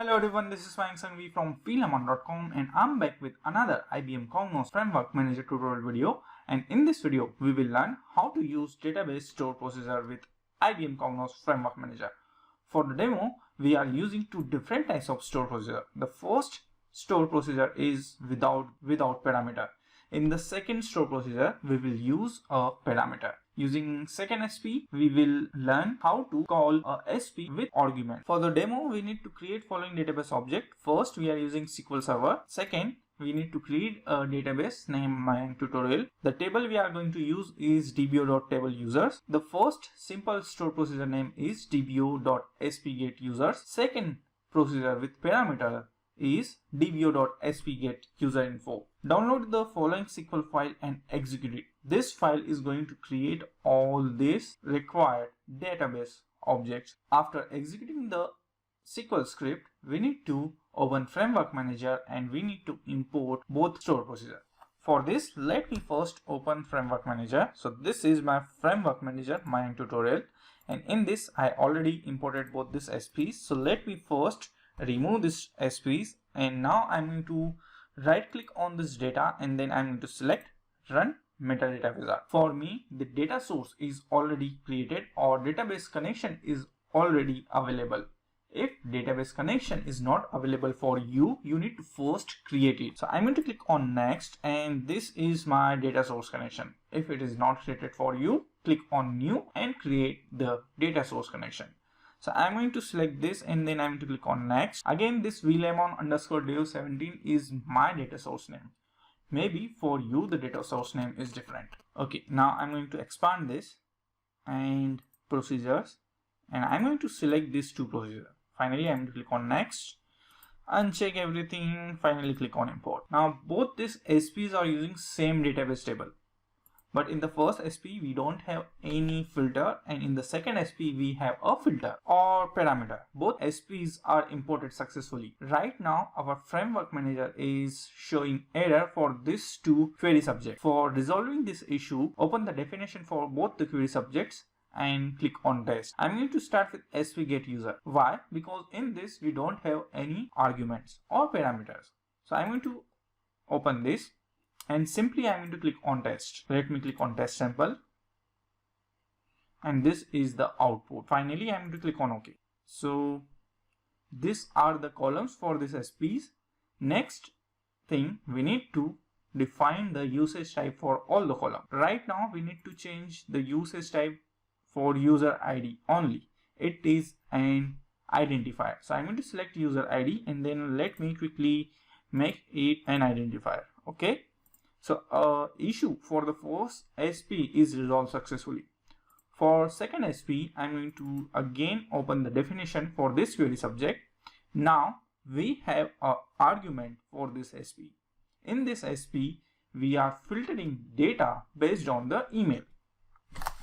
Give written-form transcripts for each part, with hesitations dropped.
Hello everyone, this is Finalizing from Finalizing.com and I'm back with another IBM Cognos Framework Manager tutorial video. And in this video, we will learn how to use database store procedure with IBM Cognos Framework Manager. For the demo, we are using two different types of store procedure. The first store procedure is without parameter. In the second store procedure, we will use a parameter. Using second SP, we will learn how to call a SP with argument. For the demo, we need to create following database object. First, we are using SQL Server. Second, we need to create a database named my tutorial. The table we are going to use is dbo.tableUsers. The first simple store procedure name is dbo.spgetUsers. Second procedure with parameter is dbo.spgetUserinfo. Download the following SQL file and execute it. This file is going to create all these required database objects. After executing the SQL script, we need to open Framework Manager and we need to import both store procedure. For this, let me first open Framework Manager. So this is my Framework Manager, my tutorial, and in this I already imported both these SPs. So let me first remove this SPs, and now I'm going to right click on this data and then I'm going to select Run Metadata Wizard. For me, the data source is already created or database connection is already available. If database connection is not available for you, you need to first create it. So I'm going to click on next, and this is my data source connection. If it is not created for you, click on new and create the data source connection. So I'm going to select this and then I'm going to click on next. Again, this vlemon_dev17 is my data source name. Maybe for you the data source name is different. Okay, now I'm going to expand this and procedures, and I'm going to select these two procedures. Finally, I'm going to click on next, uncheck everything, finally click on import. Now both these SPs are using same database table. But in the first SP, we don't have any filter, and in the second SP, we have a filter or parameter. Both SPs are imported successfully. Right now, our framework manager is showing error for these two query subjects. For resolving this issue, open the definition for both the query subjects and click on test. I'm going to start with spgetUser. Why? Because in this, we don't have any arguments or parameters. So I'm going to open this. And simply I'm going to click on test. Let me click on test sample. And this is the output. Finally, I'm going to click on OK. So these are the columns for this SPs. Next thing, we need to define the usage type for all the columns. Right now, we need to change the usage type for user ID only. It is an identifier. So I'm going to select user ID and then let me quickly make it an identifier. Okay. So issue for the first SP is resolved successfully. For second SP, I'm going to again open the definition for this query subject. Now we have an argument for this SP. In this SP, we are filtering data based on the email.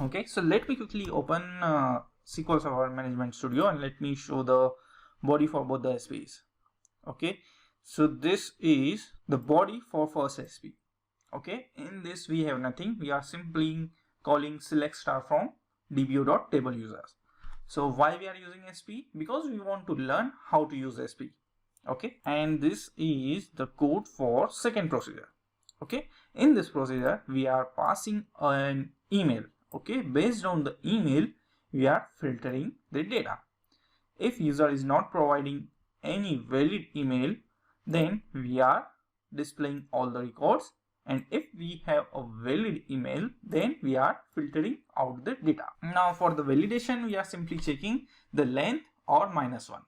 Okay, so let me quickly open SQL Server Management Studio and let me show the body for both the SPs. Okay, so this is the body for first SP. Okay, in this we have nothing. We are simply calling select star from dbo.tableUsers. So why we are using SP? Because we want to learn how to use SP. Okay, and this is the code for second procedure. Okay, in this procedure we are passing an email. Okay, based on the email we are filtering the data. If user is not providing any valid email, then we are displaying all the records. And if we have a valid email, then we are filtering out the data. Now for the validation, we are simply checking the length or -1.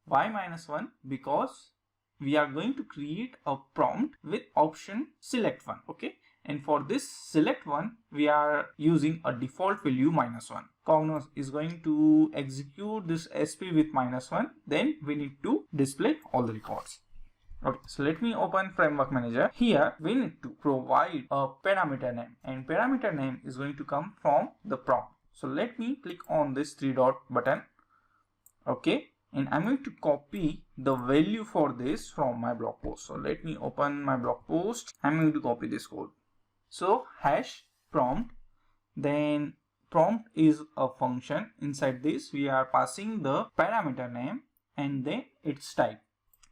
Why -1? Because we are going to create a prompt with option select one. Okay. And for this select one, we are using a default value -1. Cognos is going to execute this SP with -1. Then we need to display all the records. Okay, so let me open Framework Manager. Here we need to provide a parameter name, and parameter name is going to come from the prompt. So let me click on this 3-dot button. Okay, and I'm going to copy the value for this from my blog post. So let me open my blog post. I'm going to copy this code. So hash prompt, then prompt is a function. Inside this we are passing the parameter name and then its type.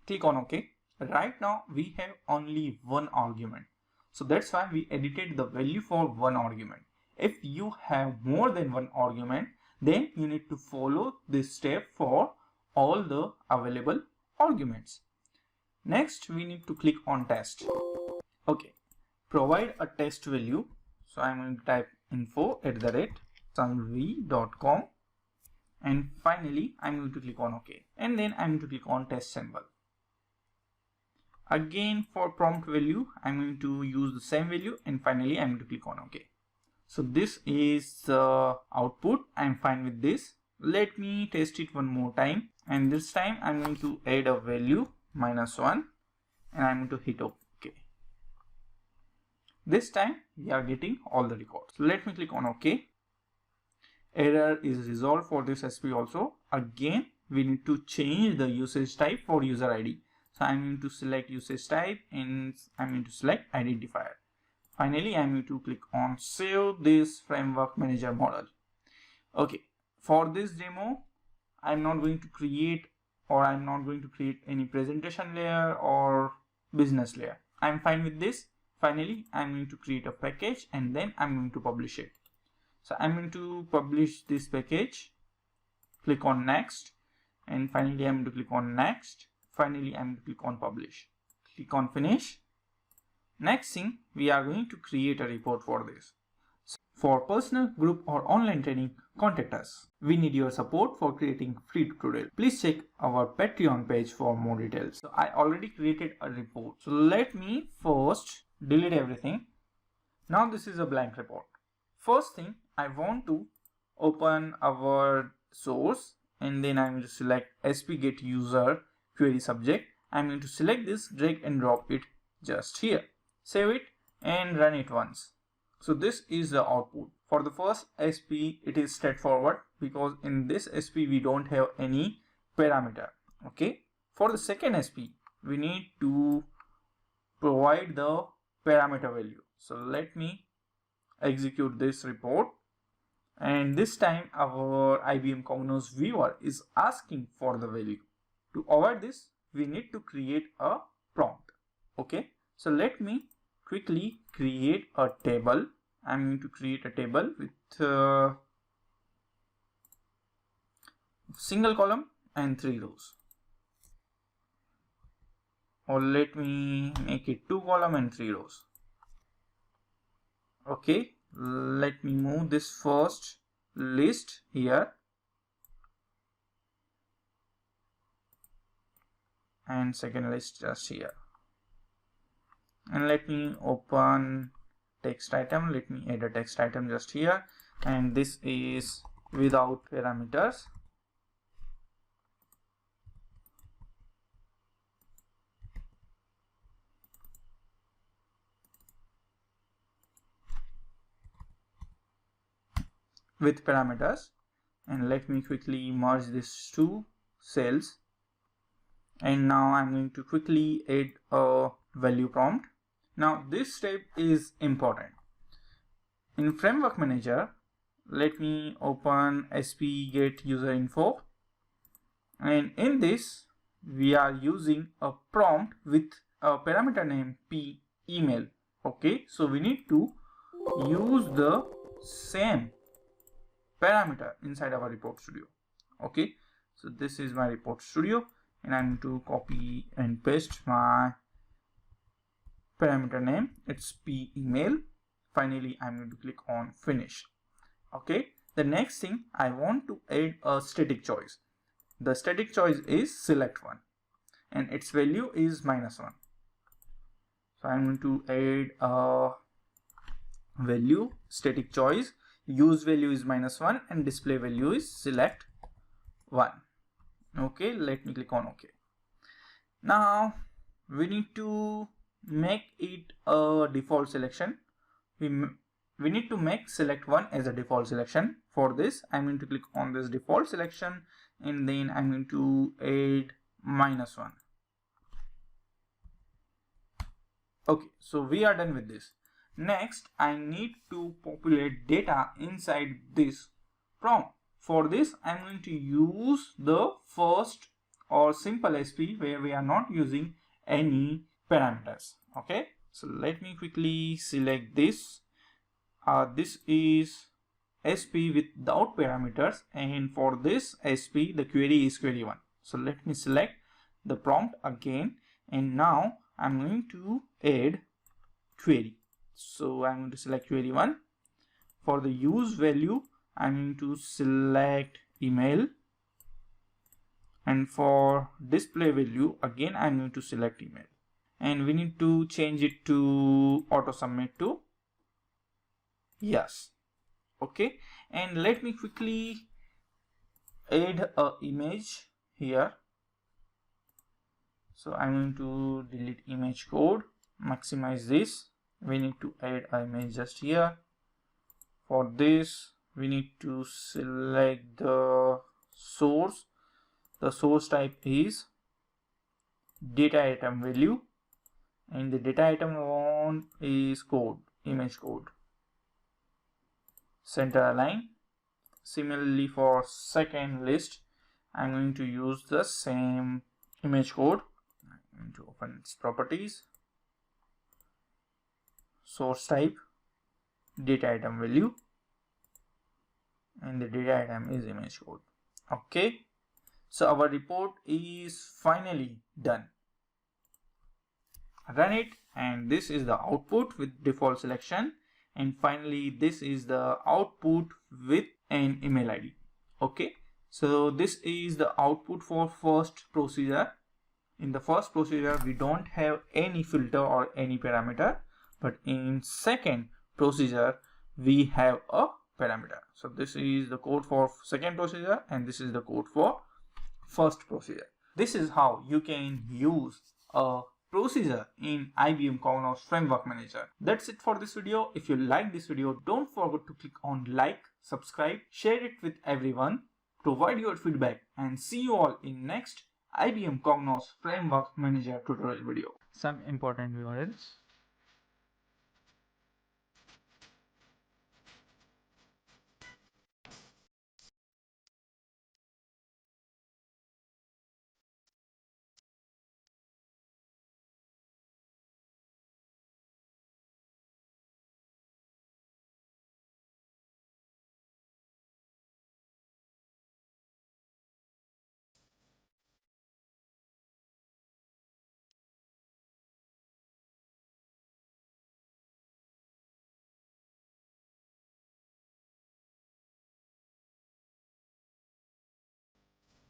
Click on OK. Right now we have only one argument. So that's why we edited the value for one argument. If you have more than one argument, then you need to follow this step for all the available arguments. Next, we need to click on test. Okay, provide a test value. So I'm going to type info@sunv.com, and finally I'm going to click on OK, and then I'm going to click on test symbol. Again, for prompt value, I'm going to use the same value, and finally I'm going to click on OK. So this is the output. I'm fine with this. Let me test it one more time, and this time I'm going to add a value -1, and I'm going to hit OK. This time we are getting all the records. So let me click on OK. Error is resolved for this SP also. Again, we need to change the usage type for user ID. So I'm going to select usage type, and I'm going to select identifier. Finally, I'm going to click on save this framework manager model. Okay, for this demo, I'm not going to create any presentation layer or business layer. I'm fine with this. Finally, I'm going to create a package, and then I'm going to publish it. So I'm going to publish this package. Click on next, and finally I'm going to click on next. Finally, I'm going to click on publish. Click on finish. Next thing, we are going to create a report for this. So for personal, group or online training, contact us. We need your support for creating free tutorial. Please check our Patreon page for more details. So I already created a report. So let me first delete everything. Now this is a blank report. First thing, I want to open our source, and then I'm going to select sp get user query subject. I'm going to select this, drag and drop it just here. Save it and run it once. So this is the output. For the first SP, it is straightforward because in this SP we don't have any parameter. Okay. For the second SP, we need to provide the parameter value. So let me execute this report, and this time our IBM Cognos viewer is asking for the value. To avoid this, we need to create a prompt. Okay, so let me quickly create a table. I'm going to create a table with single column and 3 rows, or let me make it 2 column and 3 rows. Okay, let me move this first list here, and second list just here, and let me open text item. Let me add a text item just here, and this is without parameters. With parameters, and let me quickly merge these two cells, and now I'm going to quickly add a value prompt. Now this step is important. In Framework Manager, let me open sp get user info, and in this we are using a prompt with a parameter name p email. Okay, so we need to use the same parameter inside our report studio. Okay, so this is my report studio, and I'm going to copy and paste my parameter name. It's p email. Finally, I'm going to click on finish. Okay, the next thing, I want to add a static choice. The static choice is select one, and its value is -1. So I'm going to add a value static choice. Use value is -1 and display value is select 1. Okay, let me click on OK. Now we need to make it a default selection. We need to make select 1 as a default selection. For this, I'm going to click on this default selection, and then I'm going to add -1. Okay, so we are done with this. Next, I need to populate data inside this prompt. For this, I'm going to use the first or simple SP where we are not using any parameters. Okay, so let me quickly select this. This is SP without parameters, and for this SP the query is query 1. So let me select the prompt again, and now I'm going to add query. So I'm going to select query 1. For the use value I'm going to select email, and for display value again I'm going to select email, and we need to change it to auto submit to yes. Okay, and let me quickly add a image here. So I'm going to delete image code, maximize this. We need to add an image just here. For this we need to select the source. The source type is data item value, and the data item one is code, image code. Center align. Similarly for second list I'm going to use the same image code. I'm going to open its properties, source type, data item value, and the data item is image code. Okay, so our report is finally done. Run it, and this is the output with default selection, and finally this is the output with an email ID. Okay, so this is the output for first procedure. In the first procedure we don't have any filter or any parameter, but in second procedure we have a parameter. So this is the code for second procedure, and this is the code for first procedure. This is how you can use a procedure in IBM Cognos Framework Manager. That's it for this video. If you like this video, don't forget to click on like, subscribe, share it with everyone, provide your feedback, and see you all in next IBM Cognos Framework Manager tutorial video. Some important URLs.